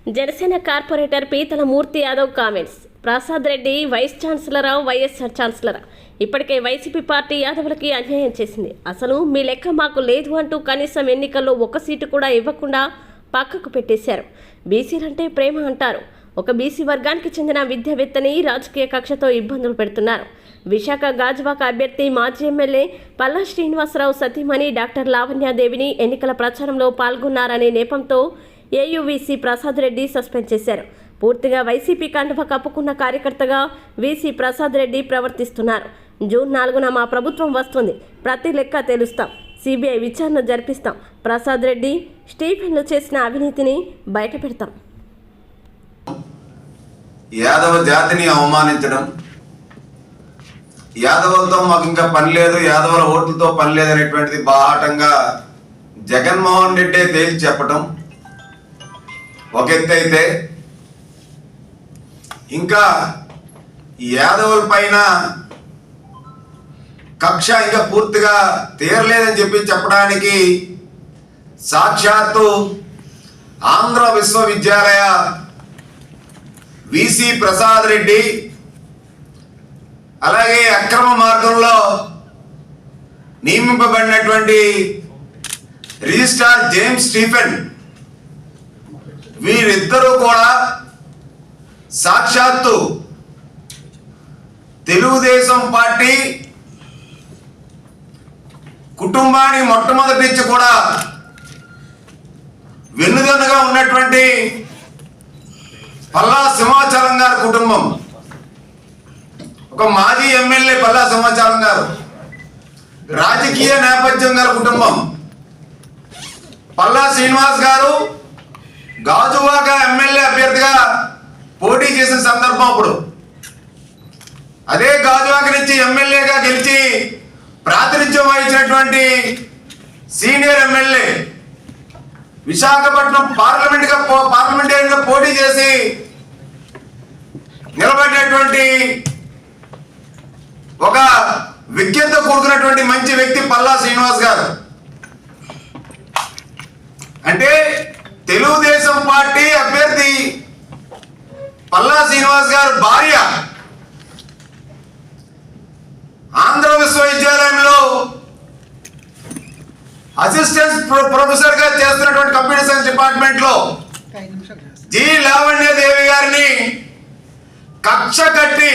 Janasena corporator పీతల మూర్తి Yadav comments. Prasad Reddy vice ఛాన్సలరా, YSR ఛాన్సలరా? ఇప్పటికే YCP party యాదవులకి అన్యాయం చేసింది. అసలు మీ లెక్క మాకు లేదు అంటూ కనీసం ఎన్నికల్లో ఒక్క సీటు కూడా ఇవ్వకుండా పక్కకు పెట్టేశారు. బీసీలంటే ప్రేమ అంటారు. ఒక బీసీ వర్గానికి చెందిన విద్యావేత్తని రాజకీయ కక్షతో ఇబ్బందులు పెడుతున్నారు. విశాఖ గాజువాక అభ్యర్థి మాజీ ఎమ్మెల్యే పల్లా శ్రీనివాసరావు సతీమణి డాక్టర్ లావణ్యాదేవిని ఎన్నికల ప్రచారంలో పాల్గొన్నారనే నేపంతో ఏయువీసీ ప్రసాద్ రెడ్డి సస్పెండ్ చేశారు. పూర్తిగా వైసీపీ కండువ కప్పుకున్న కార్యకర్తగా వీసీ ప్రసాద్ రెడ్డి ప్రవర్తిస్తున్నారు. జూన్ 4న మా ప్రభుత్వం వస్తుంది, ప్రతి లెక్క తెలుస్తాం, సిబిఐ విచారణ జరిపిస్తాం, ప్రసాద్ రెడ్డి స్టీఫెన్లు చేసిన అవినీతిని బయటపెడతాం. యాదవ జాతిని అవమానించడం, యాదవులతో మాకు ఇంకా పని లేదు, యాదవుల ఓట్లతో పని లేదనేటువంటిది బాహాటంగా జగన్మోహన్ రెడ్డి తేల్చి చెప్పటం ఒక ఎత్తు అయితే, ఇంకా యాదవుల పైన కక్ష ఇంకా పూర్తిగా తీరలేదని చెప్పడానికి సాక్షాత్తు ఆంధ్ర విశ్వవిద్యాలయ వీసీ ప్రసాద్ రెడ్డి, అలాగే అక్రమ మార్గంలో నియమింపబడినటువంటి రిజిస్ట్రార్ జేమ్స్ స్టీఫెన్, వీరిద్దరూ కూడా సాక్షాత్తు తెలుగుదేశం పార్టీ కుటుంబాన్ని మొట్టమొదటి నుంచి కూడా వెన్నుదన్నుగా ఉన్నటువంటి పల్లా సింహాచలం గారి కుటుంబం, ఒక మాజీ ఎమ్మెల్యే పల్లా సింహాచలం గారు, రాజకీయ నేపథ్యం గారి కుటుంబం, పల్లా శ్రీనివాస్ గారు గాజువాక ఎమ్మెల్యే అభ్యర్థిగా పోటీ చేసిన సందర్భం. అప్పుడు అదే గాజువాక నుంచి ఎమ్మెల్యేగా గెలిచి ప్రాతినిధ్యం వహించినటువంటి సీనియర్ ఎమ్మెల్యే, విశాఖపట్నం పార్లమెంటరీగా పోటీ చేసి నిలబడినటువంటి ఒక విజ్ఞతతో కూడుకున్నటువంటి మంచి వ్యక్తి పల్లా శ్రీనివాస్ గారు. అంటే తెలుగుదేశం పార్టీ అభ్యర్థి పల్లా శ్రీనివాస్ గారు భార్య ఆంధ్ర విశ్వవిద్యాలయంలో అసిస్టెంట్ ప్రొఫెసర్ గా చేస్తున్నటువంటి కంప్యూటర్ సైన్స్ డిపార్ట్మెంట్ లో జి లావణ్యదేవి గారిని కక్ష కట్టి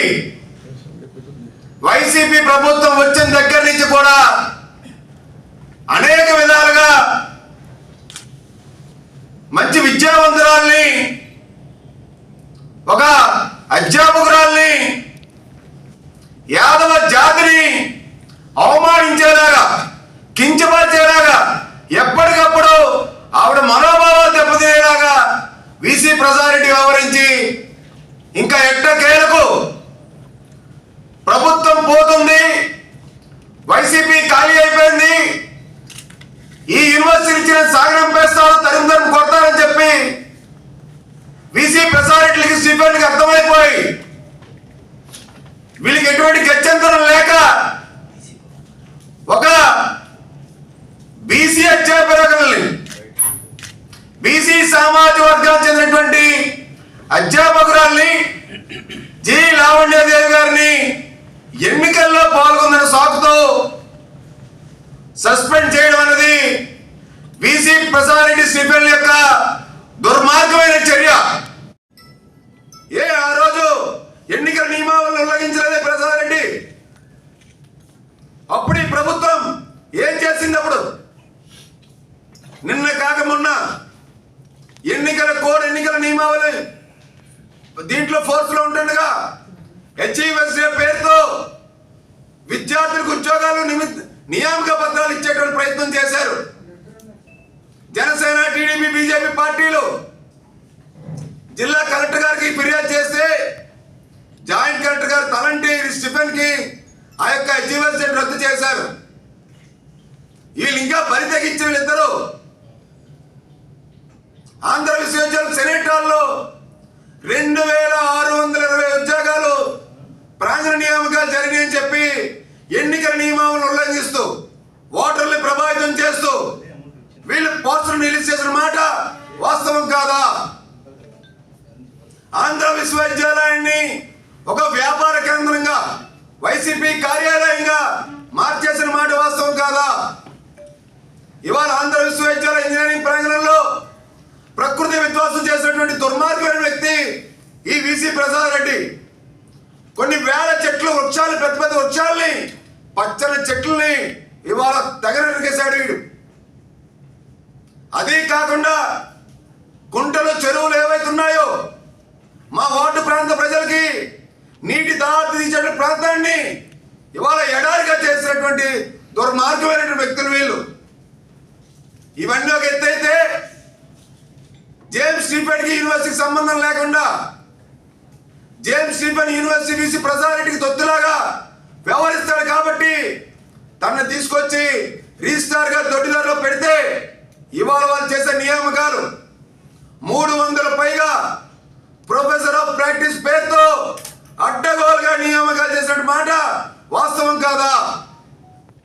వైసీపీ ప్రభుత్వం వచ్చిన దగ్గర నుంచి కూడా అనేక విధాలుగా మంచి విద్యావంతురాల్ని, ఒక అధ్యాపకురాల్ని, యాదవ జాతిని అవమానించేలాగా, కించపరిచేలాగా, ఎప్పటికప్పుడు ఆవిడ మనోభావాలు దెబ్బతినేలాగా వీసీ ప్రసాద్ రెడ్డి వ్యవహరించి ఇంకా ఎట్టకేలకు ప్రభుత్వం పోతుంది, వైసీపీ ఖాళీ అయిపోయింది, ఈ యూనివర్సిటీ ఇచ్చిన సాగనంపేస్తాడు, తరిం కొడతారని చెప్పి వీసీ ప్రసాద్ రెడ్డికి స్టీఫెన్కి అర్థమైపోయి వీళ్ళకి ఎటువంటి గత్యంతరం లేక ఒక బీసీ అధ్యాపకుల్ని, బీసీ సామాజిక వర్గానికి చెందినటువంటి అధ్యాపకురాల్ని జి లావణ్యాదేవి గారిని ఎన్నికల్లో పాల్గొన్న సాకుతో సస్పెండ్ చేయడం అనేది వీసీ ప్రసాద్ రెడ్డి స్టీఫెన్ యొక్క దుర్మార్గమైన చర్య. ఆ రోజు ఎన్నికల నియమావళిని ఉల్లంఘించలేదే ప్రసాద్ రెడ్డి. అప్పుడు ఈ ప్రభుత్వం ఏం చేసింది? అప్పుడు నిన్న కాక మొన్న ఎన్నికల కోడ్, ఎన్నికల నియమావళి దీంట్లో ఫోర్స్ లో ఉంటుండగా హెచ్ఈఎస్ పేరుతో విద్యార్థులకు ఉద్యోగాలు నియామక పత్రాలు ఇచ్చేటువంటి ప్రయత్నం చేశారు. జనసేన, టీడీపీ, బీజేపీ పార్టీలు జిల్లా కలెక్టర్ గారికి ఫిర్యాదు చేస్తే జాయింట్ కలెక్టర్ గారు తలంటి స్టీఫెన్ కి ఆ యొక్క హెచ్ఈఎస్ రద్దు చేశారు. వీళ్ళు ఇంకా బరి తెగించిన వీళ్ళిద్దరు ఆంధ్ర విశ్వవిద్యాలయం సెనేట్ హాల్లో 2620 ఉద్యోగాలు ప్రాంగణ నియామకాలు జరిగాయని చెప్పి ఎన్నికల నియమాలను ఉల్లంఘిస్తూ, ఓటర్లు ప్రభావితం చేస్తూ వీళ్ళు పోస్టర్లు రిలీజ్ చేసిన మాట వాస్తవం కాదా? ఆంధ్ర విశ్వవిద్యాలయాన్ని ఒక వ్యాపార కేంద్రంగా వైసీపీ కార్యాలయంగా మార్చేసిన మాట వాస్తవం కాదా? ఇవాళ ఆంధ్ర విశ్వవిద్యాలయ ఇంజనీరింగ్ ప్రాంగణంలో ప్రకృతి విధ్వంసం చేసినటువంటి దుర్మార్గమైన వ్యక్తి ఈ వీసీ ప్రసాద్ రెడ్డి. కొన్ని వేల చెట్లు వృక్షాలు, పెద్ద పెద్ద వృక్షాలని, పచ్చని చెట్లని ఇవాళ తగనరికేశాడు వీడు. అదే కాకుండా గుంటలు, చెరువులు ఏవైతున్నాయో మా వార్డు ప్రాంత ప్రజలకి నీటి దారి తీసే ప్రాంతాన్ని ఇవాళ ఎడారిగా చేసినటువంటి దుర్మార్గమైనటువంటి వ్యక్తులు వీళ్ళు. ఇవన్నీ ఒక ఎత్తైతే జేమ్స్ స్టీఫెన్కి యూనివర్సిటీకి సంబంధం లేకుండా James Stephen university VC Prasad రెడ్డికి తొత్తులాగా వ్యవహరిస్తాడు కాబట్టి తనను తీసుకొచ్చి రిజిస్ట్రార్ గా దొడ్డిదారిలో పెడితే ఇవాళ వాళ్ళు చేసే నియామకాలు 300 పైగా ప్రొఫెసర్